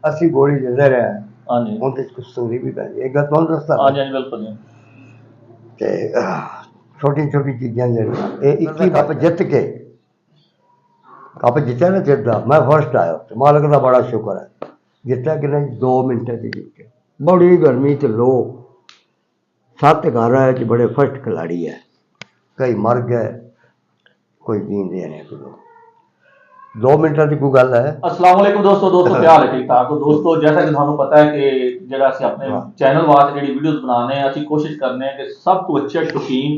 ਅਸੀਂ ਗੋਲੀ ਦਿੰਦੇ ਰਹੇ हाँ जी ਉਹਦੇ ਚ ਕਸਤੂਰੀ ਵੀ ਪੈ ਗਈ ਇੱਕ ਗੱਲ ਤੁਹਾਨੂੰ ਦੱਸਦਾ हाँ जी बिल्कुल जी ਤੇ ਛੋਟੀ ਛੋਟੀ ਚੀਜ਼ਾਂ ਜਿਹੜੀਆਂ ਇਹ 21 ਕੱਪ ਜਿੱਤ ਕੇ ਕੱਪ ਜਿੱਤਿਆ ਨਾ ਜਿੱਤਦਾ ਮੈਂ ਫਸਟ ਆਇਆ ਤੇ ਮਾਲਕ ਦਾ ਬੜਾ ਸ਼ੁਕਰ ਹੈ ਜਿੱਤਿਆ ਕਿ ਨਹੀਂ 2 ਮਿੰਟਾਂ ਚ ਜਿੱਤ ਕੇ ਬੜੀ ਗਰਮੀ ਚ ਲੋਕ 7 ਘਰ ਆਏ ਚ ਬੜੇ ਫਸਟ ਖਿਲਾੜੀ ਹੈ कई मर गए कोई जींदे नहीं कोई 2 मिनट की कोई गल है। अस्सलाम वालेकुम दोस्तों क्या हाल है ठीक ठाक तो दोस्तों जैसा कि थानू पता है कि जरा ਅਸੀਂ ਆਪਣੇ ਚੈਨਲ ਵਾਸਤੇ ਜਿਹੜੀ ਵੀਡੀਓਜ਼ ਬਣਾਉਂਦੇ ਆ ਅਸੀਂ ਕੋਸ਼ਿਸ਼ ਕਰਨੇ ਆ ਕਿ ਸਭ ਤੋਂ ਅੱਛੇ ਸ਼ੌਕੀਨ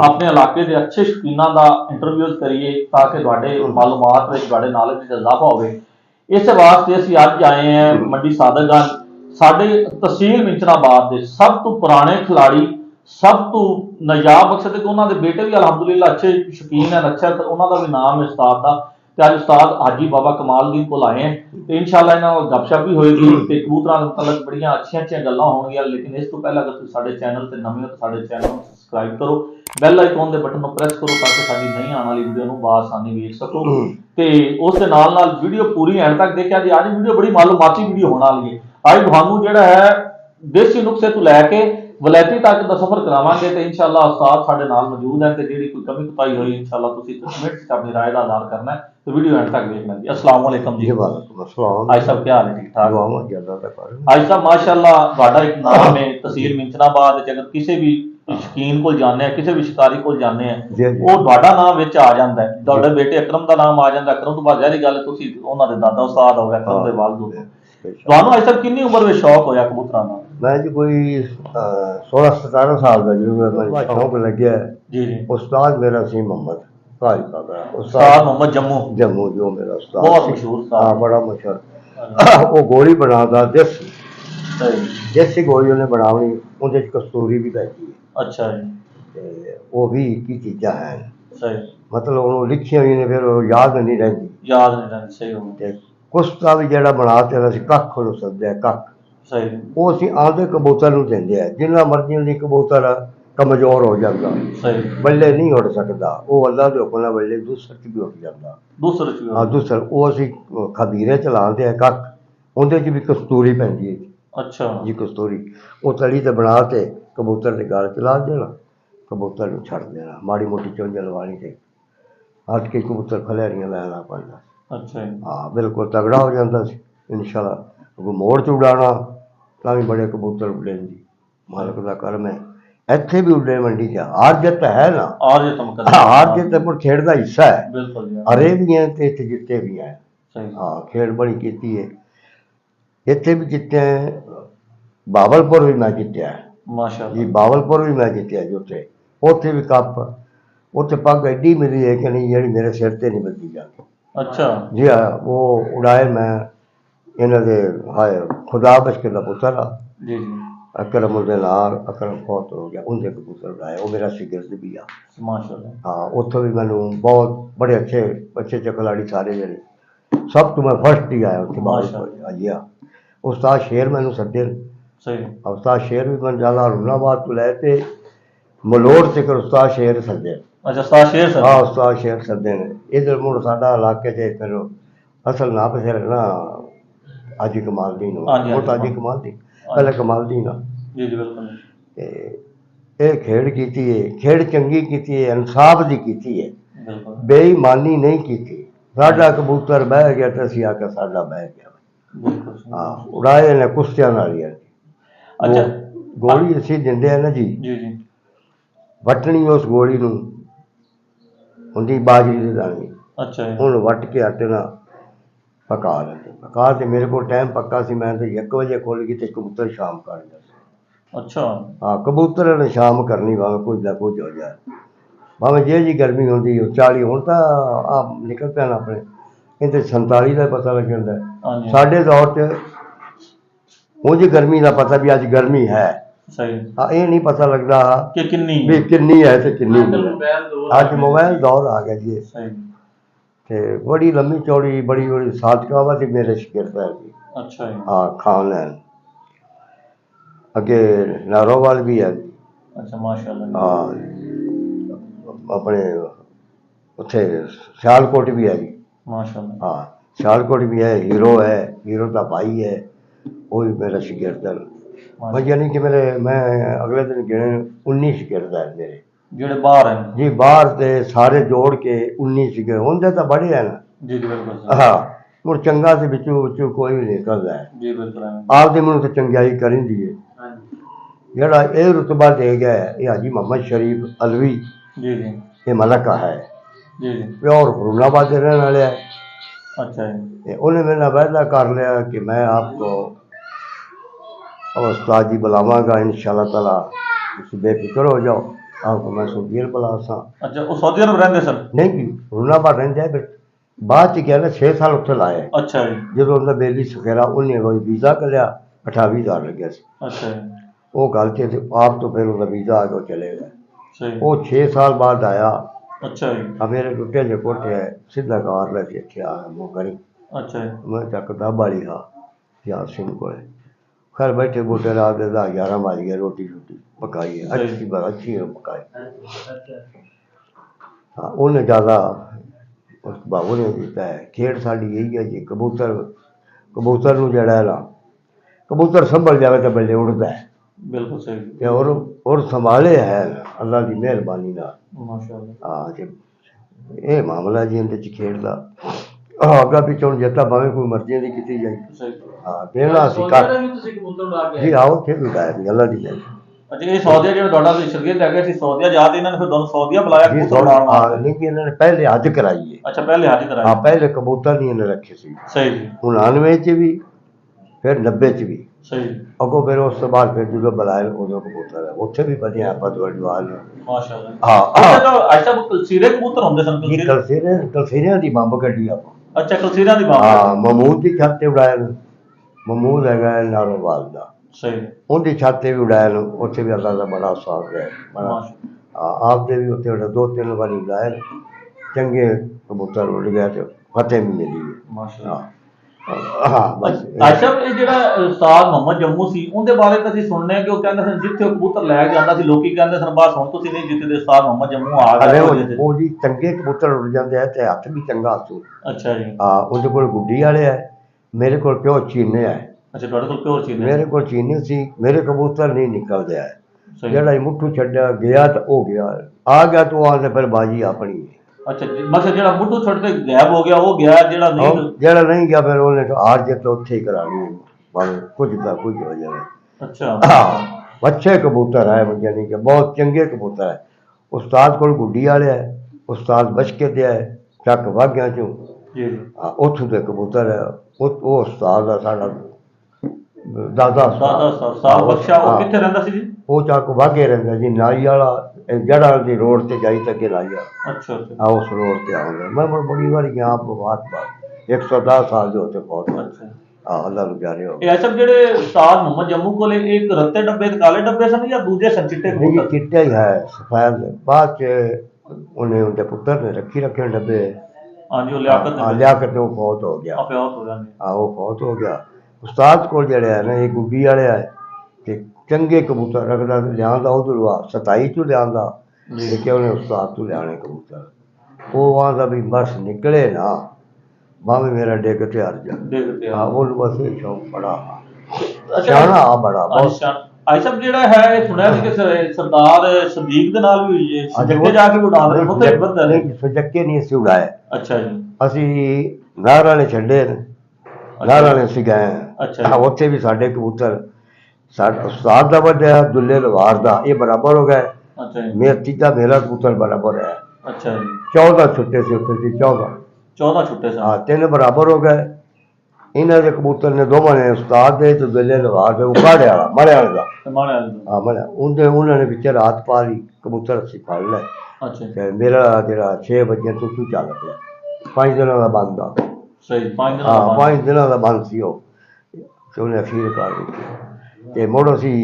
ਆਪਣੇ ਇਲਾਕੇ ਦੇ ਅੱਛੇ ਸ਼ੌਕੀਨਾਂ ਦਾ ਇੰਟਰਵਿਊਜ਼ ਕਰੀਏ ਤਾਂ ਕਿ ਤੁਹਾਡੇ ਮਾਲੂਮਾਤ ਵਿੱਚ ਤੁਹਾਡੇ ਨੌਲੇਜ ਵਿੱਚ ਇਜ਼ਾਫਾ ਹੋਵੇ ਇਸੇ ਵਾਸਤੇ ਅਸੀਂ ਅੱਜ ਆਏ ਹਾਂ ਮੰਡੀ ਸਾਦਤਗੰਜ ਸਾਡੇ ਤਹਿਸੀਲ ਮਿੰਚਨਾਬਾਦ ਦੇ ਸਭ ਤੋਂ ਪੁਰਾਣੇ ਖਿਲਾੜੀ सब तो नजाब मकसद है कि उन्होंने बेटे भी अलहमदुलिल्लाह अच्छे शौकीन है अच्छा उन्होंने का भी नाम है उस्ताद का तो अज उस्ताद हाजी बाबा कमालदीन को आए हैं तो इंशाल्लाह इन्होंने गपशप भी होएगी तो कबूतर के मतलब बड़िया अच्छी अच्छी गल्लां होंगी लेकिन इस तो पहले अगर तुम साडे चैनल से नवे हो तो साडे चैनल को सबसक्राइब करो बैल आइकॉन के बटन को प्रेस करो ताकि साडी नई आने वाली वीडियो बासानी वेख सको तो उस दे नाल वीडियो पूरी एंड तक देखा जी आज वीडियो बड़ी मालूमाती वीडियो होने वाली है अज तुहानू जिहड़ा है देसी नुस्खे तो लैके वलैती तक का सफर करावांगे तो इंशाल्लाह उस्ताद साडे नाल मौजूद है तो जिहड़ी कोई कमी कुताही होई इंशाल्लाह तुसीं कमेंट च अपनी राय का आधार करना है तो वीडियो एंड तक देखना जी। अस्सलाम वालेकुम जी। वालेकुम अस्सलाम। आज साहब क्या हाल है ठीक ठाक आज आज साहब माशाल्लाह तुहाडा एक नाम है तहसील मिंचनाबाद अगर किसी भी शकीन को जाने किसी भी शिकारी को जाने वो तुहाडा नाम विच आ जांदा है तुहाडे बेटे अकरम का नाम आ जांदा अकरम तो बाद ज़ाहिर गल है तुसीं उन्हां दे दादा उस्ताद हो गए अकरम दे वालिद हो ਤੁਹਾਨੂੰ ਅੱਜ ਤੱਕ ਕਿੰਨੀ ਉਮਰ ਵਿੱਚ ਸ਼ੌਕ ਹੋਇਆ ਕਬੂਤਰਾਂ ਦਾ मैं जी कोई 16-17 साल का जो मैं शौक लगे जी जी उस्ताद मेरा सी मोहम्मद काजी का उस्ताद मोहम्मद जम्मू जम्मू जो मेरा उस्ताद बहुत मशहूर उस्ताद हाँ बड़ा मशहूर वो गोली बनाता देसी देसी गोली उन्हें बनानी उनके कस्तूरी भी पैती है अच्छा जी वो भी की चीज़ा है सही मतलब उन्होंने लिखी हुई ने फिर याद नहीं रहती सही हो कुश्ता भी जरा बना ते असीं कख नूं सद्दिया कख सही वो असीं आंदे कबूतर नूं दिंदे आ जिन्ना मर्जी उन्नी कबूतर कमजोर हो जाता सही बल्ले नहीं उड़ सकता वो अल्लाह के हुक्म नाल बल्ले दूसर च भी उड़ जाता हाँ दूसर वो असीं खबीरे चलाते हैं कख उहदे च भी कस्तूरी पैंदी है अच्छा जी कस्तूरी वो तली ते बना के कबूतर के गल च ला देना कबूतर नूं छड्ड देना माड़ी मोटी चुंझ लवानी ते हट के कबूतर खलैरियां लैना पैंदा अच्छा हाँ बिल्कुल तगड़ा हो जाता इंशाल्लाह अगों मोड़ च उड़ाना तां भी बड़े कबूतर उड़े जी मालक का करम है इत्थे भी उड़े मंडी च हार जित है ना हार जित मुड़ खेड़ का हिस्सा है हरे भी हैं तो इत्थे जिते भी हैं हाँ खेड़ बड़ी की है इत्थे भी जिते हैं बावलपुर भी मैं जितया है जी बावलपुर भी मैं जितया जी उत्थे उत्थे भी कप उत्थे पग एडी मिली है कि नहीं जी मेरे सिर ते नहीं बदली जाती अच्छा जी हाँ वो उड़ाए मैं इन्हों के हाय खुदा बशकर का पुत्र आ जी अकरम उनके नाल अकरम फौत हो गया उनके कबूतर उड़ाए वो मेरा शिगिर्द भी आ माशाल्लाह हाँ उत्थों भी मैंने बहुत बड़े अच्छे अच्छे खिलाड़ी सारे जड़े सब तो मैं फर्स्ट ही आया उत्थे बाद जी हाँ उस्ताद शेर मैनू सद्दे सही उस्ताद शेर भी मैं ज्यादा हरुणाबाद तो लैते मलोड़ तक उस्ताद शेर सद्दे अच्छा उस्ताद शेर सर हाँ उस्ताद शेर सद्दे ने इधर मुड़ साडा इलाके च फिर असल ना पे फिर ना हाजी कमालदीन वो तो हाजी कमालदीन पहले कमालदीन जी जी बिल्कुल ये खेड़ की है खेड़ चंगी की है इंसाफ की की है बेईमानी नहीं की साडा कबूतर बह गया तो असीं आके साडा बह गया हाँ उड़ाए ने कुश्तियां नाल अच्छा गोली असीं दिंदे हैं ना जी वटनी उस गोली नूं उनकी बाजरी की दानी अच्छा हूँ वट के आटे ना पका लेते पका तो मेरे को टाइम पक्का सी मैं तो 1 बजे खोल गई तो कबूतर शाम कर जाते अच्छा हाँ कबूतर ने शाम करनी भावें कुछ ना कुछ हो जाए भावें जे जी गर्मी होती 40 हूँ तो आप निकल पैन अपने इतने 47 का पता लग जाता है साढ़े दौर च उंज गर्मी का पता भी अज गर्मी है हाँ ये नहीं पता लगता कि किन्नी है तो किन्नी अज मोबाइल दौर आ गया जी ते बड़ी लम्मी चौड़ी बड़ी बड़ी सादका वा मेरे शिगिर्द है जी अच्छा हाँ खान लैन अगे नारोवाल भी है अच्छा माशाल्लाह हाँ अपने उत्थे सियालकोट भी है जी माशाल्लाह हाँ सियालकोट भी है, हीरो का भाई है, वो भी मेरा शिगिर्द है। बस यानी कि मैं अगले दिन गिने 19 शिगिर्द है मेरे ਜਿਹੜੇ ਬਾਹਰ ਹਨ जी, बाहर से सारे जोड़ के 19 शिगिर्द होंगे तो बड़े हैं ना। ਜੀ ਜੀ ਬਿਲਕੁਲ ਸਰ। हाँ, मुड़ चंगा से बिचू कोई भी निकलता है। ਜੀ ਬਿਲकुल आपदी मुड़ तो चंगाई करेंदी है। ਜਿਹੜਾ ਇਹ रुतबा दे गया है ये हाजी मोहम्मद शरीफ अलवी, जी जी ये मलका है जी जी प्योर फरूलाबाद के रहने वाले है। अच्छा जी उन्हें मेरे नाल वायदा कर लिया कि मैं आपको उस्ताद जी बुलावांगा इंशाल्लाह ताला, तुम बेफिक्र हो जाओ, आपको मैं सऊदी अरब बुला सा। अच्छा वो सऊदी अरब रहंदे सन? नहीं जी, फरूलाबाद रहंदे है, फिर बाद च क्या 6 साल उत्थे लाए। अच्छा जी जो उनका बेली सखेरा उन्हें कोई वीज़ा कर लिया, 28,000 लगे सी। अच्छा जी वो गल च आप तो फिर उनका वीज़ा आ के चले गए। सही वो 6 साल बाद आया। अच्छा जी अब मेरे टुटे जो कोठे है सीधा कार लेके क्या वो करी अच्छा जी मैं चक किताब वाली हाँ यासिन को खैर बैठे बूटे रात दे 11 बज गए, रोटी पकाई है, अच्छी है पकाई। हाँ उन्हें ज़्यादा उस बाबू ने दिता है। खेड साड़ी यही है जी, कबूतर नूं जड़ा है ना, कबूतर संभल जाए तो बल्ले उड़ता है। बिल्कुल सही ते और संभाले है अल्लाह की मेहरबानी नाल। माशाअल्लाह। हाँ जी, ये मामला जी इहदे च खेड दा अग्गा पिछों जितना भावें कोई मर्जी दी कीती जाए। हाँ देना सी कर जी, आओ थे भी गाय भी अल्लाह दी मेहर। अच्छा ये सऊदीया जो ਤੁਹਾਡਾ ਸ਼ਰਗਿਰਦ ਹੈਗੇ ਸੀ ਸਊਦੀਆ ਜਾ ਕੇ ਇਹਨਾਂ ਨੇ ਫਿਰ ਤੁਹਾਨੂੰ ਸਊਦੀਆ ਬੁਲਾਇਆ जी ਕਬੂਤਰ ਉਡਾਉਣ ਵਾਸਤੇ? नहीं कि इन्होंने पहले हज कराई है। अच्छा पहले हज हाँ कराया पहले कबूतर नहीं इन्हें रखे सी, सही जी 99 च भी फिर 90 च भी सही अगो फिर उस तो बाद फिर जो बुलाए उदो कबूतर है उत्थे भी बढ़िया पतवड़वाल। माशाअल्लाह। हाँ अच्छा जो अच्छा वो कलसीरे कबूतर होंगे सन जी कलसीरे? कलसीरिया दी बंब कड्डी आप। अच्छा कलसीरा दी बात हाँ महमूद की छत ते उड़ाए, महमूद हैगा नारोवाल दा, सही उनकी छत ते भी उड़ाए, उत्थे भी अल्लाह का बड़ा साथ है बड़ा। माशाअल्लाह आपके भी उत्थे 2-3 बारी उड़ाए, चंगे कबूतर उड़ गए तो फतेह भी मिली है। माशाअल्लाह। हाँ बस अच्छा ਇਹ ਜਿਹੜਾ ਉਸਤਾਦ ਮੁਹੰਮਦ ਜੰਮੂ ਸੀ ਉਹਦੇ ਬਾਰੇ ਤਾਂ ਅਸੀਂ ਸੁਣਨੇ ਆ ਕਿ ਉਹ ਕਹਿੰਦੇ ਸਨ ਜਿੱਥੇ ਉਹ ਕਬੂਤਰ ਲੈ ਕੇ ਜਾਂਦਾ ਸੀ ਲੋਕੀ ਕਹਿੰਦੇ ਸਨ ਬਸ ਹੁਣ ਤੁਸੀਂ ਨਹੀਂ ਜਿੱਥੇ ਦੇ ਉਸਤਾਦ ਮੁਹੰਮਦ ਜੰਮੂ ਆ अरे ਗਏ। वो जी चंगे कबूतर उड़ जाते हैं ते हथ भी चंगा हसू। अच्छा जी हाँ उनके कोल गुड्डी वाले है, मेरे कोल प्यो चीने है। अच्छा ਤੁਹਾਡੇ ਕੋਲ ਪਿਓਰ ਚੀਜ਼ मेरे को चीनी सी, मेरे कबूतर नहीं निकलते है। सही जेड़ा ही मुट्ठू छड्या गया तो हो गया, आ गया तो आते फिर बाजी अपनी है। अच्छा मतलब ਜਿਹੜਾ ਮੁੱਢੋਂ ਛੱਡ ਕੇ ਗਾਇਬ ਹੋ ਗਿਆ ਉਹ ਗਿਆ ਜਿਹੜਾ नहीं और जेड़ा नहीं गया फिर उन्हें तो हार जित तो उत्थे ही करानी है, भावें कुछ का कुछ हो जाए। अच्छा हाँ अच्छे कबूतर है, यानी कि बहुत चंगे कबूतर है। उस्ताद कोल गुड्डी वाले है, उस्ताद बचके दे है चक वाघिया चों। जी हाँ उत्थों के कबूतर है, वो उस्ताद है साडा दादा साहब बख्शा ਉਹ ਕਿੱਥੇ ਰਹਿੰਦਾ ਸੀ ਜੀ? वो चक वाघे रहिंदा जी, नाई वाला जड़ा दी रोड ते जाई तक लाई आ। अच्छा अच्छा हाँ उस रोड ते आऊंगा मैं बड़ी बार गया आप बात 110 साल जो होते बहुत। अच्छा हाँ अल्लाह ਨੂੰ ਜਾਣੇ ਹੋ ਇਹ ਅਸਲ ਜਿਹੜੇ ਉਸਤਾਦ ਮੁਹੰਮਦ ਜੰਮੂ ਕੋਲੇ ਇੱਕ ਰੱਤੇ ਡੱਬੇ ਤੇ ਕਾਲੇ ਡੱਬੇ ਸਨ ਜਾਂ ਦੂਜੇ ਸਨ ਚਿੱਟੇ नहीं ਕਬੂਤਰ? चिट्टा ही है सफेद, बाद च उन्हें उनके पुत्र ने रखे डब्बे। ਹਾਂਜੀ ਉਹ ਲਿਆਕਤ हाँ लिया करते वो फौत हो गया। ਆਪੇ ਆਉਟ ਹੋ ਜਾਂਦੇ। हाँ वो फौत हो गया। उस्ताद को जड़े है ना ये गुड्डी वाले है ते चंगे कबूतर रखदा लिया उधर 27 चो लिया लेकिन उन्हें उस्ताद तो लिया कबूतर वो वहाँ का भी बस निकले ना भावे मेरा डेग ते हर जा। ਦੇਖਦੇ हाँ ਆ वो बस ये शौक बड़ा ਅੱਛਾ शाना बड़ा बहुत। ਅੱਛਾ ਆਈ ਸਾਹਿਬ ਜਿਹੜਾ ਹੈ ਇਹ ਸੁਣਿਆ ਸੀ ਕਿ ਸਰਦਾਰ ਸਦੀਕ ਦੇ ਨਾਲ ਵੀ ਹੋਈ ਹੈ ਹਾਂਜੀ, ਜਿੱਥੇ ਜਾ ਕੇ ਉਡਾਉਂਦੇ ਨੇ ਉੱਥੇ ਬੰਦਾ ਨੇ। नहीं सजके नहीं सी उड़ाए ਅੱਛਾ ਜੀ ਅਸੀਂ ਨਾਰ ਵਾਲੇ ਛੱਡੇ ਨੇ, ਨਾਰ ਵਾਲੇ ਅਸੀਂ ਗਏ ਅੱਛਾ ਹਾਂ, ਉੱਥੇ ਵੀ ਸਾਡੇ ਕਬੂਤਰ ਸਾਡਾ ਉਸਤਾਦ ਦਾ ਵੱਡਾ ਦੁੱਲੇ ਲਵਾਰ ਦਾ ਇਹ ਬਰਾਬਰ ਹੋ ਗਏ। ਅੱਛਾ ਜੀ ਮੇਰਾ ਤੀਜਾ ਮੇਰਾ ਕਬੂਤਰ ਬਰਾਬਰ ਹੈ। ਅੱਛਾ ਜੀ 14 ਛੁੱਟੇ ਸੀ ਉੱਥੇ ਸੀ 14। 14 ਛੁੱਟੇ ਸਨ। ਹਾਂ 3 ਬਰਾਬਰ ਹੋ ਗਏ। ਇਹਨਾਂ ਦੇ ਕਬੂਤਰ ਨੇ ਦੋਵਾਂ ਨੇ ਉਸਤਾਦ ਦੇ ਤੇ ਦੁੱਲੇ ਲਵਾਰ ਦੇ ਉਕਾੜੇ ਵਾਲਾ ਮਲੇ ਵਾਲੇ ਦਾ। ਤੇ ਮਾਣੇ ਵਾਲੇ ਤੋਂ। ਹਾਂ ਮਲੇ ਉਹਨਾਂ ਨੇ ਵਿੱਚ ਰਾਤ ਪਾ ਲਈ, ਕਬੂਤਰ ਅਸੀਂ ਫੜ ਲਏ ਅੱਛਾ ਜੀ ਤੇ ਮੇਰਾ ਜਿਹੜਾ 6 ਵਜੇ ਤੋਂ ਕੀ ਚੱਲ ਪਿਆ 5 ਦਿਨਾਂ ਦਾ ਬੰਦ ਆ। ਸਹੀ 5 ਦਿਨ ਹਾਂ 5 ਦਿਨਾਂ ਦਾ ਬੰਦ ਸੀ ਉਹ ਤੇ ਉਹਨੇ ਅਖੀਰ ਕਰ ਦਿੱਤੀ ਤੇ ਮੁੜ ਅਸੀਂ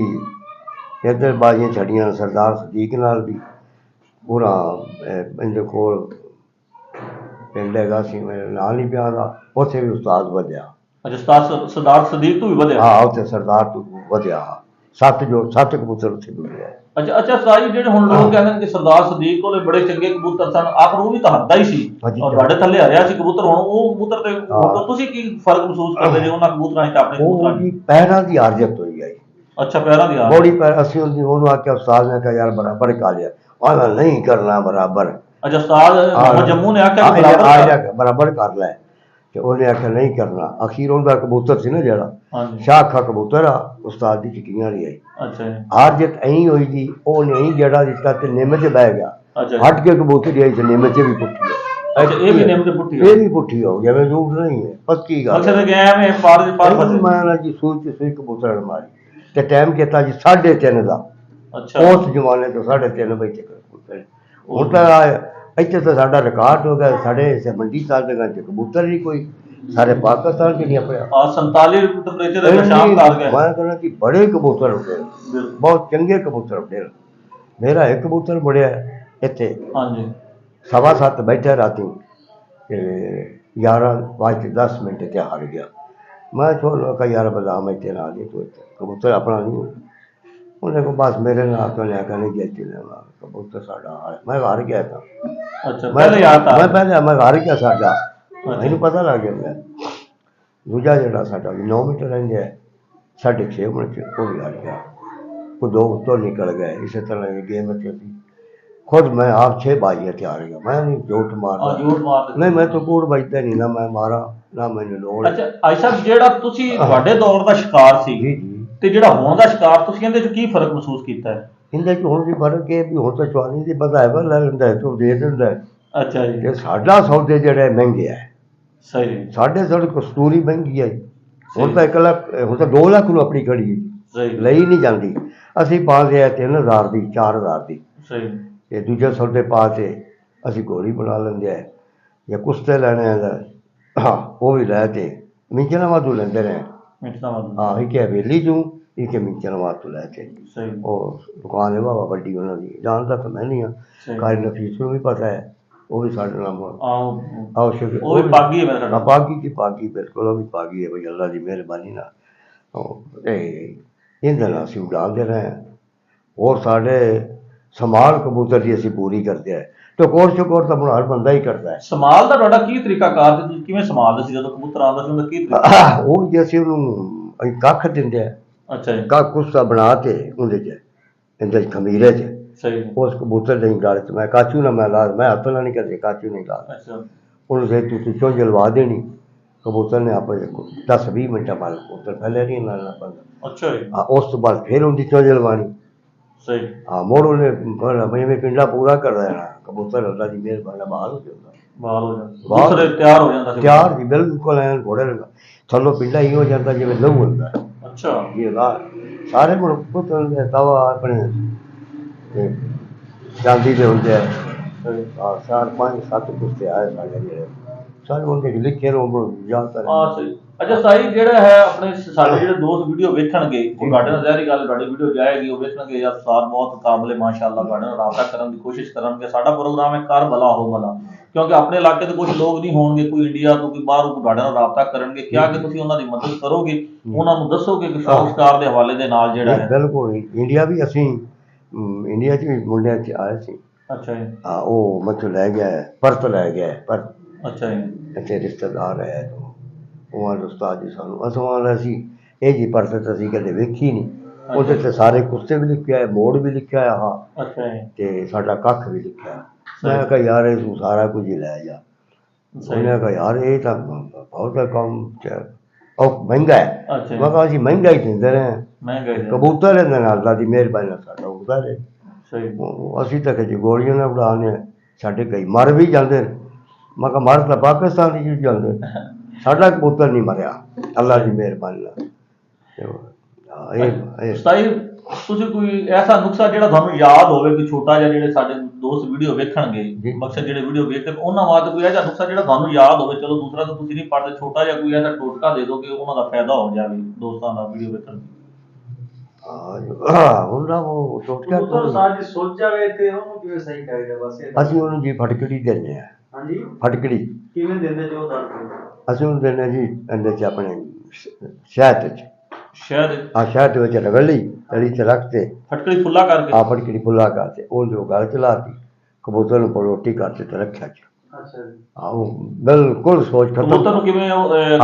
ਇੱਧਰ ਬਾਜ਼ੀਆਂ ਛੱਡੀਆਂ ਸਰਦਾਰ ਸਦੀਕ ਨਾਲ ਵੀ ਪੂਰਾ ਇਹਦੇ ਕੋਲ ਪਿੰਡ ਹੈਗਾ ਸੀ ਮੇਰੇ ਨਾਲ ਨਹੀਂ ਪਿਆ ਦਾ, ਉੱਥੇ ਵੀ ਉਸਤਾਦ ਵਧਿਆ। ਅੱਛਾ ਸਰਦਾਰ ਸਦੀਕ ਤੋਂ ਵੀ ਵਧਿਆ? ਹਾਂ ਉੱਥੇ ਸਰਦਾਰ ਤੋਂ ਵਧਿਆ ਸੱਤ ਕਬੂਤਰ ਉੱਥੇ ਡੁੱਬੇ ਆ। ਅੱਛਾ ਸਾਈ ਜਿਹੜੇ ਹੁਣ ਲੋਕ ਕਹਿੰਦੇ ਨੇ ਕਿ ਸਰਦਾਰ ਸਦੀਕ ਕੋਲੇ ਬੜੇ ਚੰਗੇ ਕਬੂਤਰ ਸਨ, ਆਖਰ ਉਹ ਵੀ ਤਾਂ ਹੱਦਾ ਹੀ ਸੀ ਔਰ ਤੁਹਾਡੇ ਥੱਲੇ ਆ ਰਿਹਾ ਸੀ ਕਬੂਤਰ, ਹੁਣ ਉਹ ਕਬੂਤਰ ਤੇ ਹੁਣ ਤੁਸੀਂ ਕੀ ਫਰਕ ਮਹਿਸੂਸ ਕਰਦੇ ਜੇ ਉਹਨਾਂ ਕਬੂਤਰਾਂ 'ਚ ਤੇ ਆਪਣੇ ਕਬੂਤਰਾਂ 'ਚ? ਉਹ ਪੈਰਾਂ ਦੀ ਆਰਜਤ ਹੋਈ ਹੈ। ਅੱਛਾ ਪੈਰਾਂ ਦੀ ਬੋੜੀ ਪੈਰ ਅਸੀਂ ਉਹਨੂੰ ਆਖਿਆ, ਉਸਤਾਦ ਨੇ ਕਿਹਾ ਯਾਰ ਬਰਾਬਰ ਕਰ ਲਿਆ, ਆਹ ਨਹੀਂ ਕਰਨਾ ਬਰਾਬਰ। ਅੱਛਾ ਉਸਤਾਦ ਮੁਹੰਮਦ ਜੰਮੂ ਨੇ ਆਖਿਆ ਕਿ ਬਰਾਬਰ ਕਰ ਲੈ, ਤੇ ਉਹਨੇ ਆਖਿਆ ਨਹੀਂ ਕਰਨਾ। ਅਖੀਰ ਉਹਦਾ ਕਬੂਤਰ ਸੀ ਨਾ ਜਿਹੜਾ ਹਾਂਜੀ ਸ਼ਾਖਾ ਕਬੂਤਰ ਆ, ਉਸਤਾਦ ਦੀ ਯਕੀਨ ਵਾਲੀ ਆਈ। ਅੱਛਾ ਜੀ ਆਰਜਤ ਐਂ ਹੋਈ ਜੀ, ਉਹ ਨਹੀਂ ਜਿਹੜਾ ਦਿੱਤਾ ਤੇ ਨਿੰਮ 'ਚ ਬਹਿ ਗਿਆ, ਅੱਛਾ ਹਟ ਕੇ ਕਬੂਤਰੀ ਆਈ ਤੇ ਨਿੰਮ 'ਚ ਵੀ ਪੁੱਟੀ ਹੈ। ਅੱਛਾ ਇਹ ਵੀ ਨਿੰਮ ਤੇ ਪੁੱਟੀ ਇਹ ਵੀ ਪੁੱਠੀ ਹੋ ਜਿਵੇਂ ਝੂਠ ਨਹੀਂ ਹੈ, ਪੱਕੀ ਗੱਲ। ਅੱਛਾ ਤੇ ਗਿਆ ਮੈਂ ਪਾਰ ਮੈਂ ਜੀ ਸੂਈ ਕਬੂਤਰ ਮਾਰੀ ਤੇ ਟਾਈਮ ਕੀਤਾ ਜੀ 3:30 ਦਾ। ਅੱਛਾ ਉਸ ਜ਼ਮਾਨੇ ਤੋਂ 3:30 ਵਜੇ ਤੱਕ ਕਬੂਤਰ। ਹੁਣ ਤਾਂ ਇੱਥੇ ਤਾਂ ਸਾਡਾ ਰਿਕਾਰਡ ਹੋ ਗਿਆ, ਸਾਡੇ ਇਸੇ ਮੰਡੀ ਸਾਹਿਬ ਦੇ ਵਿੱਚ ਕਬੂਤਰ ਹੀ ਕੋਈ, ਸਾਰੇ ਪਾਕਿਸਤਾਨ 'ਚ ਨਹੀਂ ਪਿਆ। 47 ਟੈਂਪਰੇਚਰ ਦਾ ਸ਼ਾਮ ਕਰ ਗਿਆ। ਮੈਂ ਕਹਿੰਦਾ ਕਿ ਬੜੇ ਕਬੂਤਰ ਉੱਡੇ, ਬਹੁਤ ਚੰਗੇ ਕਬੂਤਰ ਉੱਡੇ। ਮੇਰਾ ਇੱਕ ਕਬੂਤਰ ਮੁੜਿਆ ਇੱਥੇ ਹਾਂਜੀ 7:15 ਬੈਠਾ ਰਾਤੀ ਤੇ 11:10 ਤੇ ਹਾਰ ਗਿਆ। ਮੈਂ ਛੋੜ ਕਾ ਯਾਰ ਬਦਾਮ ਇੱਥੇ ਨਾ ਦੇ ਤੂੰ, ਕਬੂਤਰ ਆਪਣਾ ਨਹੀਂ। ਉਹਨੇ ਕੋ ਬਸ ਮੇਰੇ ਨਾਲ ਤੋਂ ਲਿਆ ਕੇ ਨਹੀਂ ਜਿੱਤੀ ਲੈਣਾ ਕਬੂਤਰ ਸਾਡਾ। ਮੈਂ ਹਾਰ ਗਿਆ ਤਾਂ ਅੱਛਾ ਮੈਂ ਹਾਰ ਗਿਆ ਸਾਡਾ, ਮੈਨੂੰ ਪਤਾ ਲੱਗ ਗਿਆ। ਦੂਜਾ ਜਿਹੜਾ ਸਾਡਾ 9 ਮੀਟਰ ਰਹਿੰਦੇ ਹੈ 6.5 ਮਿੰਟ 'ਚ, ਉਹ ਵੀ ਹਾਰ ਗਿਆ। ਉਹ 2 ਉੱਤੋਂ ਨਿਕਲ ਗਏ। ਇਸੇ ਤਰ੍ਹਾਂ ਦੀ ਗੇਮ ਵਿੱਚ ਅਸੀਂ खुद मैं आप 6 बाजी तैयार गया, मैं नहीं जोट मारना नहीं, मैं तो कूड़ बजता नहीं ना, मैं मारा ना मैंने लोड़। अच्छा आई साहब ਜਿਹੜਾ ਤੁਸੀਂ ਤੁਹਾਡੇ ਦੌਰ ਦਾ ਸ਼ਿਕਾਰ ਸੀ ਤੇ ਜਿਹੜਾ ਹੁਣ ਦਾ ਸ਼ਿਕਾਰ ਤੁਸੀਂ ਇਹਦੇ 'ਚ ਕੀ ਫਰਕ ਮਹਿਸੂਸ ਕੀਤਾ ਹੈ? ਇਹਦੇ 'ਚ ਹੁਣ ਵੀ ਫਰਕ ਹੈ ਵੀ ਹੁਣ ਤਾਂ ਚਵਾਨੀ ਦੀ ਬਧਾਵਾ ਲੈ ਲੈਂਦਾ ਹੈ ਤੂੰ ਦੇ ਦਿੰਦਾ ਹੈ। ਅੱਛਾ ਜੀ ਤੇ ਸਾਡਾ ਸੌਦੇ ਜਿਹੜੇ ਮਹਿੰਗੇ ਆ। ਸਹੀ ਸਾਡੇ ਕਸਤੂਰੀ ਮਹਿੰਗੀ ਹੈ। ਹੁਣ ਤਾਂ 1 ਲੱਖ, ਹੁਣ ਤਾਂ 2 ਲੱਖ ਨੂੰ ਆਪਣੀ ਖੜੀ ਹੈ, ਸਹੀ ਲਈ ਨਹੀਂ ਜਾਂਦੀ। ਅਸੀਂ ਪਾਉਂਦੇ ਆ 3000 ਦੀ 4000 ਦੀ। ਸਹੀ ਤੇ ਦੂਜੇ ਸੌਦੇ ਪਾ ਕੇ ਅਸੀਂ ਗੋਲੀ ਬਣਾ ਲੈਂਦੇ ਆ ਜਾਂ ਕੁਸ਼ਤੇ ਲੈਣੇ ਆ। ਹਾਂ ਉਹ ਵੀ ਲੈ ਕੇ ਮਿੰਚਣਾ ਵਾਧੂ ਲੈਂਦੇ ਰਹੇ। ਹਾਂ ਇਹ ਕਿ ਹਵੇਲੀ ਜੂ ਇਹ ਕਿ ਮਿੰਚਣਾ ਵਾਧੂ ਲੈ ਕੇ। ਉਹ ਦੁਕਾਨ ਹੈ ਬਾਬਾ ਵੱਡੀ ਉਹਨਾਂ ਦੀ, ਜਾਣਦਾ ਤਾਂ ਮੈਂ ਨਹੀਂ ਹਾਂ। ਕਾਰੀ ਨਫੀਸ ਨੂੰ ਵੀ ਪਤਾ ਹੈ, ਉਹ ਵੀ ਸਾਡੇ ਨਾਲ ਪਾਗੀ ਬਿਲਕੁਲ ਉਹ ਵੀ ਪਾਗੀ ਹੈ ਬਈ ਅੱਲਾ ਦੀ ਮਿਹਰਬਾਨੀ ਨਾਲ। ਇਹਦੇ ਨਾਲ ਅਸੀਂ ਉਡਾਉਂਦੇ ਰਹੇ ਹਾਂ। ਹੋਰ ਸਾਡੇ ਸਮਾਲ ਕਬੂਤਰ ਦੀ ਅਸੀਂ ਪੂਰੀ ਕਰਦੇ ਹਾਂ। ਟਕੋਰ ਚਕੋਰ ਤਾਂ ਹਰ ਬੰਦਾ ਹੀ ਕਰਦਾ ਹੈ। ਸਮਾਲ ਦਾ ਤੁਹਾਡਾ ਕੀ ਤਰੀਕਾ ਕਾਰ ਤੇ ਕਿਵੇਂ ਸਮਾਲਦੇ ਸੀ ਜਦੋਂ ਕਬੂਤਰ ਆਉਂਦਾ ਸੀ ਉਹਦਾ ਕੀ ਤਰੀਕਾ? ਉਹ ਜੇ ਅਸੀਂ ਉਹਨੂੰ ਕੱਖ ਦਿੰਦੇ ਆ। ਅੱਛਾ ਜੀ ਕੱਖ ਕੁੱਸਾ ਬਣਾ ਕੇ ਉਹਦੇ 'ਚ ਇਹਦੇ ਖਮੀਰੇ 'ਚ ਸਹੀ ਉਸ ਕਬੂਤਰ ਦੇ ਗਲ 'ਚ ਮੈਂ ਕਾਚੂ ਨਾ ਮੈਂ ਲਾ, ਮੈਂ ਹੱਥ ਨਾਲ ਨਹੀਂ ਕਰਦੇ, ਕਾਚੂ ਨਹੀਂ ਲਾ। ਅੱਛਾ ਉਹਨੂੰ ਜੇ ਤੂੰ ਪਿੱਛੋਂ ਜਲਵਾ ਦੇਣੀ, ਕਬੂਤਰ ਨੇ ਆਪੇ 10-20 ਮਿੰਟਾਂ ਬਾਅਦ ਕਬੂਤਰ ਪਹਿਲੇ ਨਹੀਂ ਲਾਣਾ ਪੈਂਦਾ। ਅੱਛਾ ਜੀ ਹਾਂ ਉਸ ਤੋਂ ਬਾਅਦ ਫਿਰ ਉਹਦੀ ਚੋਂ ਜਲਵਾਣੀ। ਸਹੀ ਹਾਂ ਮੋੜ ਉਹਨੇ ਜਿਵੇਂ ਪਿੰਡਾ ਪੂਰਾ ਕਰ ਦੇਣਾ ਕਬੂਤਰ ਅੱਲਾ ਦੀ ਮਿਹਰਬਾਨੀ ਬਾਹਰ ਹੋ ਜਾਂਦਾ, ਬਾਹਰ ਹੋ ਜਾਂਦਾ, ਤਿਆਰ ਹੋ ਜਾਂਦਾ, ਤਿਆਰ ਜੀ ਬਿਲਕੁਲ ਐਨ ਘੋੜੇ ਲਗਾ ਥੱਲੋਂ ਪਿੰਡਾ ਹੀ ਹੋ ਜਾਂਦਾ ਜਿਵੇਂ ਲਹੂ ਹੁੰਦਾ। ਅੱਛਾ ਇਹ ਸਾਰੇ ਕੋਲ ਪੁੱਤਰ ਦੇ ਤਵਾ ਆਪਣੇ ਚਾਂਦੀ ਦੇ ਹੁੰਦੇ ਆ। 4-5-7 ਕੁਸ਼ਤੇ ਆਏ ਸਾਡੇ ਜਿਹੜੇ ਸਾਰੇ ਉਹਦੇ ਲਿਖੇ ਰੋ ਜਾਣਦਾ। ਹਾਂ ਸਹੀ। ਅੱਛਾ ਸਾਈ ਜਿਹੜਾ ਹੈ ਆਪਣੇ ਸਾਡੇ ਜਿਹੜੇ ਦੋਸਤ ਵੀਡੀਓ ਵੇਖਣਗੇ ਉਹ ਤੁਹਾਡੇ ਨਾਲ ਜ਼ਾਹਿਰ ਗੱਲ ਤੁਹਾਡੀ ਵੀਡੀਓ ਜਾਏਗੀ, ਉਹ ਵੇਖਣਗੇ ਯਾਰ ਉਸਤਾਦ ਬਹੁਤ ਕਾਬਲੇ ਮਾਸ਼ਾਅੱਲਾ, ਤੁਹਾਡੇ ਨਾਲ ਰਾਬਤਾ ਕਰਨ ਦੀ ਕੋਸ਼ਿਸ਼ ਕਰਨਗੇ। ਸਾਡਾ ਪ੍ਰੋਗਰਾਮ ਹੈ ਕਰ ਭਲਾ ਹੋ ਭਲਾ, ਕਿਉਂਕਿ ਆਪਣੇ ਇਲਾਕੇ ਦੇ ਕੁਝ ਲੋਕ ਨਹੀਂ ਹੋਣਗੇ, ਕੋਈ ਇੰਡੀਆ ਤੋਂ ਕੋਈ ਬਾਹਰੋਂ ਤੁਹਾਡੇ ਨਾਲ ਰਾਬਤਾ ਕਰਨਗੇ, ਕਿਹਾ ਕਿ ਤੁਸੀਂ ਉਹਨਾਂ ਦੀ ਮਦਦ ਕਰੋਗੇ, ਉਹਨਾਂ ਨੂੰ ਦੱਸੋਗੇ ਕਿ ਸ਼ੌਕਕਾਰ ਦੇ ਹਵਾਲੇ ਦੇ ਨਾਲ ਜਿਹੜਾ ਹੈ। ਬਿਲਕੁਲ ਇੰਡੀਆ ਵੀ ਅਸੀਂ ਇੰਡੀਆ 'ਚ ਵੀ ਮੁੰਡਿਆਂ 'ਚ ਆਏ ਸੀ। ਅੱਛਾ ਜੀ ਹਾਂ ਉਹ ਮਤਲਬ ਲੈ ਗਿਆ ਪਰਤ ਲੈ ਗਿਆ ਪਰ ਅੱਛਾ ਜੀ ਇੱਥੇ ਰਿਸ਼ਤੇਦਾਰ ਹੈ ਉਹ ਉਸਤਾਦ ਜੀ ਸਾਨੂੰ ਅਸੀਂ ਇਹ ਜੀ ਪਰਤ ਅਸੀਂ ਕਦੇ ਵੇਖੀ ਨਹੀਂ। ਉਹਦੇ 'ਤੇ ਸਾਰੇ ਕੁਸ਼ਤੇ ਵੀ ਲਿਖਿਆ ਹੈ, ਮੋੜ ਵੀ ਲਿਖਿਆ ਹੈ। ਹਾਂ ਅੱਛਾ ਜੀ ਤੇ ਸਾਡਾ ਕੱਖ ਵੀ ਲਿਖਿਆ। ਮੈਂ ਕਿਹਾ ਯਾਰ ਇਹ ਤੂੰ ਸਾਰਾ ਕੁਝ ਹੀ ਲੈ ਜਾ। ਉਹਨੇ ਕਿਹਾ ਯਾਰ ਇਹ ਤਾਂ ਬਹੁਤ ਕੰਮ ਉਹ ਮਹਿੰਗਾ ਹੈ। ਮੈਂ ਕਿਹਾ ਅਸੀਂ ਮਹਿੰਗਾ ਹੀ ਦਿੰਦੇ ਰਹੇ, ਕਬੂਤਰ ਇਹਦੇ ਨਾਲ ਅੱਲਾ ਦੀ ਮਿਹਰਬਾਨੀ ਨਾਲ ਸਾਡਾ ਉੱਡਦਾ ਰਹੇ। ਅਸੀਂ ਤਾਂ ਕਦੇ ਗੋਲੀਆਂ ਨਾਲ ਉਡਾਉਂਦੇ ਹਾਂ, ਸਾਡੇ ਕਈ ਮਰ ਵੀ ਜਾਂਦੇ ਨੇ। ਮੈਂ ਕਿਹਾ ਮਰ ਤਾਂ ਪਾਕਿਸਤਾਨ ਹੀ ਜਾਂਦੇ, ਸਾਡਾ ਕਬੂਤਰ ਨਹੀਂ ਮਰਿਆ ਅੱਲਾ ਦੀ ਮਿਹਰਬਾਨੀ ਨਾਲ। ਤੁਸੀਂ ਕੋਈ ਐਸਾ ਨੁਕਸਾ ਜਿਹੜਾ ਤੁਹਾਨੂੰ ਯਾਦ ਹੋਵੇ ਕਿ ਛੋਟਾ ਜਿਹਾ, ਜਿਹੜੇ ਸਾਡੇ ਦੋਸਤ ਵੀਡੀਓ ਵੇਖਣਗੇ ਮਕਸਦ ਜਿਹੜੇ ਵੀਡੀਓ ਵੇਖਦੇ ਉਹਨਾਂ ਵਾਸਤੇ ਕੋਈ ਐਸਾ ਨੁਕਸਾ ਜਿਹੜਾ ਤੁਹਾਨੂੰ ਯਾਦ ਹੋਵੇ, ਚਲੋ ਦੂਸਰਾ ਤਾਂ ਤੁਸੀਂ ਨਹੀਂ ਪੜ੍ਹਦੇ, ਛੋਟਾ ਜਿਹਾ ਕੋਈ ਐਸਾ ਟੋਟਕਾ ਦੇ ਦਿਓ ਕਿ ਉਹਨਾਂ ਦਾ ਫਾਇਦਾ ਹੋ ਜਾਵੇ ਦੋਸਤਾਂ ਦਾ ਵੀਡੀਓ ਵੇਖਣ। ਅਸੀਂ ਉਹਨੂੰ ਜੀ ਫਟਕੜੀ ਦਿੰਦੇ ਹਾਂ। ਹਾਂਜੀ ਫਟਕੜੀ ਕਿਵੇਂ ਦਿੰਦੇ ਜੋ ਦੱਸ ਦਿਓ। ਅਸੀਂ ਉਹਨੂੰ ਦਿੰਦੇ ਜੀ ਇਹਦੇ 'ਚ ਆਪਣੇ ਸ਼ਹਿਦ 'ਚ ਸ਼ਹਿਦ ਆ ਸ਼ਹਿਦ ਵਿੱਚ ਰਗੜ ਲਈ ਤਲੀ ਤੇ ਰੱਖ ਤੇ ਫਟਕੜੀ ਫੁੱਲਾ ਕਰਕੇ ਆ ਫਟਕੜੀ ਫੁੱਲਾ ਕਰਤੇ ਉਹ ਜੋ ਗਲ ਚਲਾਤੀ ਕਬੂਤਰ ਨੂੰ ਰੋਟੀ ਕਰਤੇ ਤੇ ਰੱਖਿਆ ਚ ਅੱਛਾ ਜੀ ਆਹ ਬਿਲਕੁਲ ਸੋਚ ਖਤਮ ਕਬੂਤਰ ਨੂੰ ਕਿਵੇਂ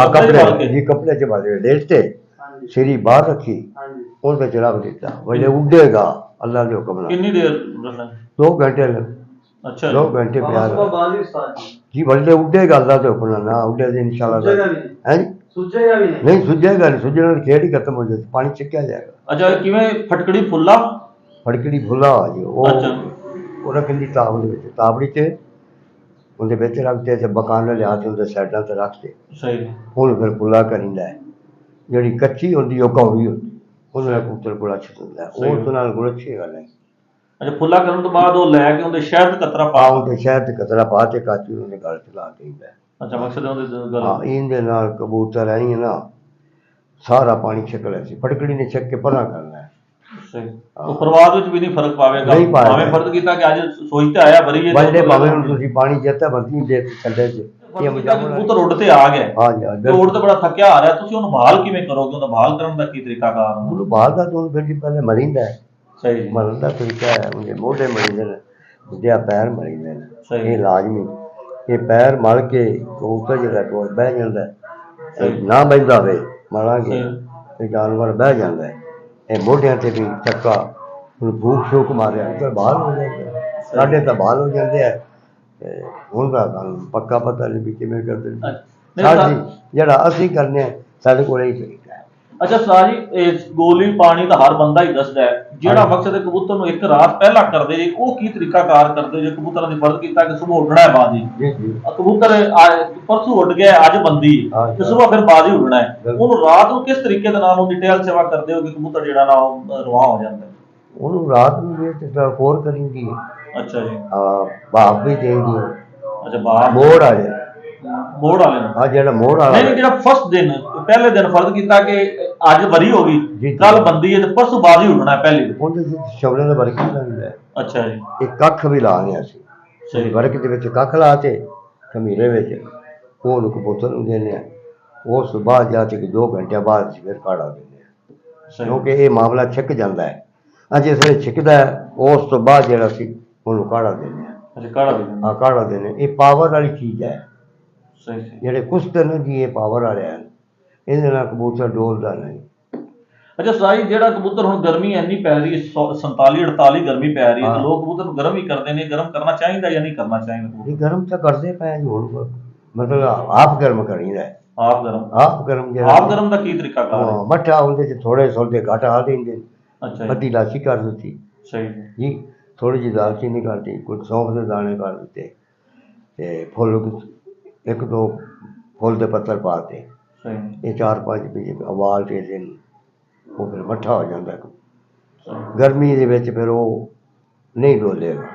ਕੱਪੜੇ ਜੀ ਕੱਪੜੇ ਚ ਬਾਲੇ ਡੇਲ ਤੇ ਹਾਂਜੀ ਸਿਰੀ ਬਾਹਰ ਰੱਖੀ ਹਾਂਜੀ ਉਹਦੇ ਚ ਰੱਖ ਦਿੱਤਾ ਵਜੇ ਉੱਡੇਗਾ ਅੱਲਾ ਦੇ ਹੁਕਮ ਨਾਲ ਕਿੰਨੀ ਦੇਰ ਰੱਖਣਾ 2 ਘੰਟੇ ਅੱਛਾ 2 ਘੰटे प्यार ਬਾਅਦ ਹੀ ਉਸਤਾਦ जी बल्ले उड़ेगा अल्लाह के हुक्म ना उड़े तो इंशाल्लाह है ਸੁੱਜੇਗਾ ਵੀ नहीं सुझेगा नहीं सुझने की खेल ही खत्म हो जाती पानी चिक्या जाएगा ਅੱਛਾ ਕਿਵੇਂ ਫਟਕੜੀ ਫੁੱਲਾ फड़कड़ी भुला जी वो ਅੱਛਾ वो रखी ताबड़ी ताबड़ी च उनके बिच रखते ते बकाने लिया के उनके साइडों ते रखते ਸਹੀ ਉਹਨੂੰ ਫਿਰ ਪੁੱਲਾ ਕਰੀਦਾ ਹੈ ਜਿਹੜੀ ਕੱਚੀ ਹੁੰਦੀ ਉਹ ਕੌੜੀ ਹੁੰਦੀ ਉਹਨੂੰ ਕਬੂਤਰ ਕੋਲ ਅੱਛਾ ਹੁੰਦਾ ਉਹ ਤੋਂ ਨਾਲ ਗੁਲ ਅੱਛੀ ਗੱਲ ਹੈ ਅੱਛਾ ਫੁੱਲਾ ਕਰਨ ਤੋਂ ਬਾਅਦ ਉਹ ਲੈ ਕੇ ਉਹਦੇ ਸ਼ਹਿਦ ਕਤਰਾ ਪਾ ਪਾਉਂ ਤੇ ਸ਼ਹਿਦ ਤੇ ਕਤਰਾ ਪਾ ਕੇ ਕਾਚੀ ਨੂੰ ਨਿਕਾਲ ਚਲਾ ਦੇਈਦਾ ਅੱਛਾ ਮਕਸਦ ਉਹਦੇ ਗੱਲ ਹਾਂ ਇਹਦੇ ਨਾਲ ਕਬੂਤਰ ਹੈ ਨਾ ਸਾਰਾ ਪਾਣੀ ਛਕ ਲਿਆ ਸੀ ਫਟਕੜੀ ਨੇ ਛਕ ਕੇ ਪਰਾਂ ਕਰਨਾ ਹੈ ਸਹੀ ਉਹ ਪ੍ਰਵਾਦ ਵਿੱਚ ਵੀ ਨਹੀਂ ਫਰਕ ਪਾਵੇਗਾ ਨਹੀਂ ਪਾਵੇਗਾ। ਭਾਵੇਂ ਫਰਕ ਕੀਤਾ ਕਿ ਅੱਜ ਸੋਚ ਤੇ ਆਇਆ ਬਰੀ ਬੰਦੇ ਭਾਵੇਂ ਹੁਣ ਤੁਸੀਂ ਪਾਣੀ ਜਿੱਤਾ ਵਰਤੀ ਦੇ ਥੱਲੇ ਚ ਇਹ ਕਬੂਤਰ ਉੱਡ ਤੇ ਆ ਗਿਆ ਹਾਂ ਜੀ ਤੇ ਉੱਡ ਤੇ ਬੜਾ ਥੱਕਿਆ ਆ ਰਿਹਾ ਤੁਸੀਂ ਉਹਨੂੰ ਬਹਾਲ ਕਿਵੇਂ ਕਰੋਗੇ ਉਹਦਾ ਬਹਾਲ ਕਰਨ ਦਾ ਕੀ ਤਰੀਕਾ ਕਾਰ ਹੁੰਦਾ ਉਹਨੂੰ ਬਾਹਰ ਦਾ ਤੋਂ ਫਿਰ ਜੀ ਪਹਿਲੇ ਮਰਿੰਦਾ ਹੈ ਸਹੀ ਜੀ ਮਰਨ ਦਾ ਤਰੀਕਾ ਹੈ ਉਹਦੇ ਮੋਢੇ ਮਰਿੰਦੇ ਨੇ ਉਹਦੇ ਪੈਰ ਮਰਿੰਦੇ ਨੇ ਸਹੀ ਇਹ ਲਾਜ਼ਮੀ ਇਹ ਪੈਰ ਮਲ ਕੇ ਕਬੂਤਰ ਜਿਹੜਾ ਕੋਲ ਬਹਿ ਜਾਂਦਾ ਹੈ ਨਾ ਬਹਿੰਦਾ ਹੋਵੇ ਮਰਾਂਗੇ ਇਹ ਜਾਨਵਰ ਬਹਿ ਜਾਂਦਾ ਹੈ ਇਹ ਮੋਢਿਆਂ ਤੇ ਵੀ ਚੱਕਾ ਹੁਣ ਭੂਖ ਸ਼ੋਕ ਮਾਰਿਆ ਤਾਂ ਬਾਹਰ ਹੋ ਜਾਂਦਾ ਸਾਡੇ ਤਾਂ ਬਾਹਰ ਹੋ ਜਾਂਦੇ ਆ ਤੇ ਹੁਣ ਦਾ ਤੁਹਾਨੂੰ ਪੱਕਾ ਪਤਾ ਨਹੀਂ ਵੀ ਕਿਵੇਂ ਕਰਦੇ ਨੇ ਸਾਡੀ ਜਿਹੜਾ ਅਸੀਂ ਕਰਨੇ ਆ ਸਾਡੇ ਕੋਲ ਹੀ ਤਰੀਕਾ ਹੈ ਅੱਛਾ ਸਾਜੀ ਇਸ ਗੋਲੀ ਪਾਣੀ ਤਾਂ ਹਰ ਬੰਦਾ ਹੀ ਦੱਸਦਾ ਹੈ ਜਿਹੜਾ ਮਕਸਦ ਹੈ ਕਬੂਤਰ ਨੂੰ ਇੱਕ ਰਾਤ ਪਹਿਲਾਂ ਕਰਦੇ ਜੇ ਉਹ ਕੀ ਤਰੀਕਾ ਕਾਰ ਕਰਦੇ ਜੇ ਕਬੂਤਰਾਂ ਦੀ ਫਰਜ਼ ਕੀਤਾ ਕਿ ਸਵੇਰ ਉੱਡਣਾ ਹੈ ਬਾਜੀ ਜੀ ਜੀ ਕਬੂਤਰ ਪਰਸੋਂ ਉੱਡ ਗਿਆ ਅੱਜ ਬੰਦੀ ਤੇ ਸਵੇਰ ਫਿਰ ਬਾਜੀ ਉੱਡਣਾ ਹੈ ਉਹਨੂੰ ਰਾਤ ਨੂੰ ਕਿਸ ਤਰੀਕੇ ਦੇ ਨਾਲ ਉਹ ਡਿਟੇਲ ਸੇਵਾ ਕਰਦੇ ਹੋ ਕਿ ਕਬੂਤਰ ਜਿਹੜਾ ਨਾ ਉਹ ਰਵਾ ਹੋ ਜਾਂਦਾ ਹੈ ਉਹਨੂੰ ਰਾਤ ਨੂੰ ਵੀ ਤੇ ਹੋਰ ਕਰੀਂਦੀ ਅੱਛਾ ਜੀ ਭਾਪ ਵੀ ਦੇਂਦੀ ਅੱਛਾ ਬਾਹਰ ਮੋੜ ਆ ਜਾ ਮੋੜ ਵਾਲੇ ਨੂੰ ਆ ਜਿਹੜਾ ਮੋੜ ਵਾਲਾ ਨਹੀਂ ਜਿਹੜਾ ਫਸਟ ਦਿਨ ਪਹਿਲੇ ਦਿਨ ਫਰਜ਼ ਕੀਤਾ ਕਿ ਅੱਜ ਵਰੀ ਹੋ ਗਈ ਕੱਲ ਬੰਦੀ ਹੈ ਤੇ ਪਰਸੋਂ ਬਾਜੀ ਉੱਡਣਾ ਹੈ ਪਹਿਲੇ ਉਹਦੇ ਵਿੱਚ ਸ਼ਬਦਾਂ ਦਾ ਵਰਕ ਹੀ ਲੱਗਦਾ ਹੈ ਅੱਛਾ ਜੀ ਇੱਕ ਕੱਖ ਵੀ ਲਾਣੇ ਅਸੀਂ ਸਹੀ ਵਰਕ ਦੇ ਵਿੱਚ ਕੱਖ ਲਾ ਕੇ ਖਮੀਰੇ ਵਿੱਚ ਉਹਨੂੰ ਕਬੂਤਰ ਨੂੰ ਦਿੰਦੇ ਆ ਉਸ ਤੋਂ ਬਾਅਦ ਜਾ ਕੇ 2 ਘੰਟੇ ਬਾਅਦ ਅਸੀਂ ਫਿਰ ਕਾੜਾ ਦਿੰਦੇ ਆ ਕਿਉਂਕਿ ਇਹ ਮਾਮਲਾ ਛਿੱਕ ਜਾਂਦਾ ਹੈ ਅੱਜ ਇਸ ਵੇਲੇ ਛਿੱਕਦਾ ਹੈ ਉਸ ਤੋਂ ਬਾਅਦ ਜਿਹੜਾ ਅਸੀਂ ਉਹਨੂੰ ਕਾੜਾ ਦਿੰਦੇ ਆ ਅੱਛਾ ਕਾੜਾ ਵੀ ਦਿੰਦੇ ਹਾਂ ਕਾੜਾ ਦਿੰਦੇ ਇਹ ਪਾਵਰ ਵਾਲੀ ਚੀਜ਼ ਹੈ ਸਹੀ ਸਹੀ ਜਿਹੜੇ ਕੁਸ਼ਤੇ ਨੇ ਜੀ ਇਹ ਪਾਵਰ ਵਾਲੇ ਹਨ ਇਹਦੇ ਨਾਲ ਕਬੂਤਰ ਡੋਲਦਾ ਨਹੀਂ ਅੱਛਾ ਸਾਈ ਜਿਹੜਾ ਕਬੂਤਰ ਹੁਣ ਗਰਮੀ ਇੰਨੀ ਪੈ ਰਹੀ ਹੈ 47 48 ਗਰਮੀ ਪੈ ਰਹੀ ਹੈ ਤੇ ਲੋਕ ਕਬੂਤਰ ਨੂੰ ਗਰਮ ਹੀ ਕਰਦੇ ਨੇ ਗਰਮ ਕਰਨਾ ਚਾਹੀਦਾ ਜਾਂ ਨਹੀਂ ਕਰਨਾ ਚਾਹੀਦਾ ਇਹ ਗਰਮ ਤਾਂ ਕਰਦੇ ਪਏ ਜੀ ਹੁਣ ਮਤਲਬ ਆਪ ਗਰਮ ਕਰੀਦਾ ਆਪ ਗਰਮ ਆਪ ਗਰਮ ਦਾ ਕੀ ਤਰੀਕਾ ਕਾਰ ਹੈ ਮੱਠਾ ਉਹਦੇ ਚ ਥੋੜੇ ਸੌਦੇ ਘੱਟ ਆ ਦਿੰਦੇ ਅੱਛਾ ਜੀ ਅੱਧੀ ਇਲਾਚੀ ਕਰ ਦਿੱਤੀ ਸਹੀ ਜੀ ਥੋੜੀ ਜਿਹੀ ਦਾਲਚੀਨੀ ਕਰਤੀ ਕੁਝ ਸੌਂਫ ਦੇ ਦਾਣੇ ਕਰ ਦਿੱਤੇ ਤੇ ਫੁੱਲ 1-2 ਫੁੱਲ ਦੇ ਪੱਤਰ ਪਾਤੇ ਸਹੀ ਇਹ 4-5 ਵੀ ਉਬਾਲ ਕੇ ਦਿਨ ਉਹ ਫਿਰ ਮੱਠਾ ਹੋ ਜਾਂਦਾ ਗਰਮੀ ਦੇ ਵਿੱਚ ਫਿਰ ਉਹ ਨਹੀਂ ਡੋਲੇਗਾ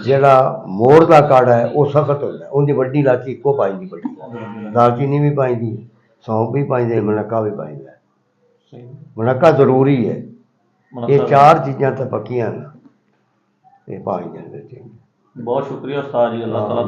ਜਿਹੜਾ ਮੋੜ ਦਾ ਕਾੜਾ ਹੈ ਉਹ ਸਖਤ ਹੁੰਦਾ ਉਹਦੀ ਵੱਡੀ ਇਲਾਚੀ ਇੱਕੋ ਪਾਈਦੀ ਵੱਡੀ ਦਾਲਚੀਨੀ ਵੀ ਪਾਈਦੀ ਸੌਂਫ ਵੀ ਪਾਈਦੇ ਮਨੱਕਾ ਵੀ ਪਾਈਦਾ ਮਨੱਕਾ ਜ਼ਰੂਰੀ ਹੈ ਇਹ 4 ਚੀਜ਼ਾਂ ਤਾਂ ਪੱਕੀਆਂ ਨੇ ਇਹ ਪਾਈ ਜਾਂਦੇ ਚਾਹੀਦੇ ਬਹੁਤ ਸ਼ੁਕਰੀਆ ਉਸਤਾਦ ਜੀ ਅੱਲਾਹ ਤਾਲਾ